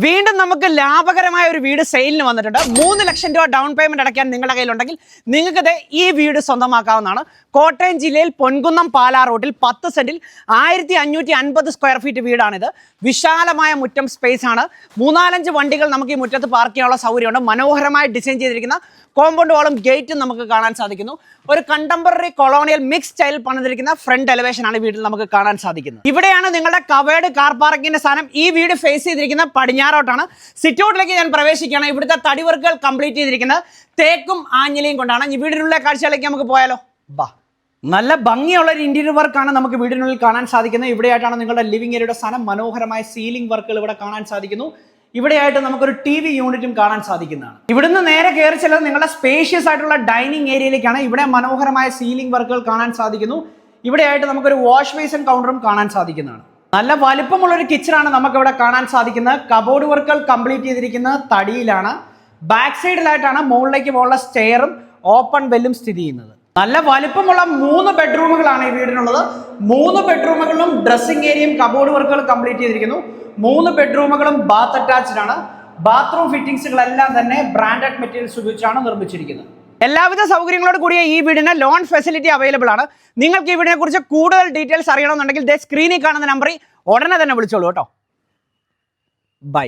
വീണ്ടും നമുക്ക് ലാഭകരമായ ഒരു വീട് സെയിലിന് വന്നിട്ടുണ്ട്. 3 ലക്ഷം രൂപ ഡൗൺ പേയ്മെന്റ് അടയ്ക്കാൻ നിങ്ങളുടെ കയ്യിലുണ്ടെങ്കിൽ നിങ്ങൾക്ക് ഈ വീട് സ്വന്തമാക്കാവുന്നതാണ്. കോട്ടയം ജില്ലയിൽ പൊൻകുന്നം പാലാ റോഡിൽ 10 സെന്റിൽ 1550 സ്ക്വയർ ഫീറ്റ് വീടാണിത്. വിശാലമായ മുറ്റം സ്പേസ് ആണ്. 3-4 വണ്ടികൾ നമുക്ക് ഈ മുറ്റത്ത് പാർക്ക് ചെയ്യാനുള്ള സൗകര്യമുണ്ട്. മനോഹരമായി ഡിസൈൻ ചെയ്തിരിക്കുന്ന കോമ്പൗണ്ട് വാളും ഗേറ്റും നമുക്ക് കാണാൻ സാധിക്കുന്നു. ഒരു കണ്ടംപററി കൊളോണിയൽ മിക്സ് സ്റ്റൈലിൽ പണിതിരിക്കുന്ന ഫ്രണ്ട് എലിവേഷൻ ആണ് വീട്ടിൽ നമുക്ക് കാണാൻ സാധിക്കുന്നത്. ഇവിടെയാണ് നിങ്ങളുടെ കവേർഡ് കാർ പാർക്കിംഗിന്റെ സ്ഥാനം. ഈ വീട് ഫേസ് ചെയ്തിരിക്കുന്ന പടിഞ്ഞാറോട്ടാണ്. സിറ്റ് ഔട്ടിലേക്ക് ഞാൻ പ്രവേശിക്കുകയാണ്. ഇവിടുത്തെ തടി വർക്കുകൾ കംപ്ലീറ്റ് ചെയ്തിരിക്കുന്നത് തേക്കും ആഞ്ഞിലയും കൊണ്ടാണ്. ഈ വീടിനുള്ള കാഴ്ചയിലേക്ക് നമുക്ക് പോയാലോ? ബാ, നല്ല ഭംഗിയുള്ള ഒരു ഇന്റീരിയർ വർക്കാണ് നമുക്ക് വീടിനുള്ളിൽ കാണാൻ സാധിക്കുന്നത്. ഇവിടെയായിട്ടാണ് നിങ്ങളുടെ ലിവിംഗ് ഏരിയയുടെ സ്ഥാനം. മനോഹരമായ സീലിംഗ് വർക്കുകൾ ഇവിടെ കാണാൻ സാധിക്കുന്നു. ഇവിടെയായിട്ട് നമുക്കൊരു TV യൂണിറ്റും കാണാൻ സാധിക്കുന്നതാണ്. ഇവിടുന്ന് നേരെ കയറി ചെല്ലുന്നത് നിങ്ങളുടെ സ്പേഷ്യസ് ആയിട്ടുള്ള ഡൈനിങ് ഏരിയയിലേക്കാണ്. ഇവിടെ മനോഹരമായ സീലിംഗ് വർക്കുകൾ കാണാൻ സാധിക്കുന്നു. ഇവിടെയായിട്ട് നമുക്കൊരു വാഷ് ബേസിൻ കൗണ്ടറും കാണാൻ സാധിക്കുന്നതാണ്. നല്ല വലിപ്പമുള്ളൊരു കിച്ചണാണ് നമുക്കിവിടെ കാണാൻ സാധിക്കുന്നത്. കബോർഡ് വർക്കുകൾ കംപ്ലീറ്റ് ചെയ്തിരിക്കുന്നത് തടിയിലാണ്. ബാക്ക് സൈഡിലായിട്ടാണ് മുകളിലേക്ക് പോലുള്ള സ്റ്റെയറും ഓപ്പൺ വെല്ലും സ്ഥിതി ചെയ്യുന്നത്. നല്ല വലിപ്പമുള്ള 3 ബെഡ്റൂമുകളാണ് ഈ വീടിനുള്ളത്. 3 ബെഡ്റൂമുകളിലും ഡ്രസ്സിംഗ് ഏരിയയും കബോർഡ് വർക്കുകൾ കംപ്ലീറ്റ് ചെയ്തിരിക്കുന്നു. 3 ബെഡ്റൂമുകളും ബാത്ത് അറ്റാച്ച്ഡ് ആണ്. ബാത്റൂം ഫിറ്റിംഗ്സുകളെല്ലാം തന്നെ ബ്രാൻഡഡ് മെറ്റീരിയൽസ് ഉപയോഗിച്ചാണ് നിർമ്മിച്ചിരിക്കുന്നത്. എല്ലാവിധ സൗകര്യങ്ങളോട് കൂടിയ ഈ വീടിന് ലോൺ ഫെസിലിറ്റി അവൈലബിൾ ആണ്. നിങ്ങൾക്ക് ഈ വീടിനെ കുറിച്ച് കൂടുതൽ ഡീറ്റെയിൽസ് അറിയണമെന്നുണ്ടെങ്കിൽ സ്ക്രീനിൽ കാണുന്ന നമ്പറിൽ ഉടനെ തന്നെ വിളിച്ചോളൂ കേട്ടോ. ബൈ.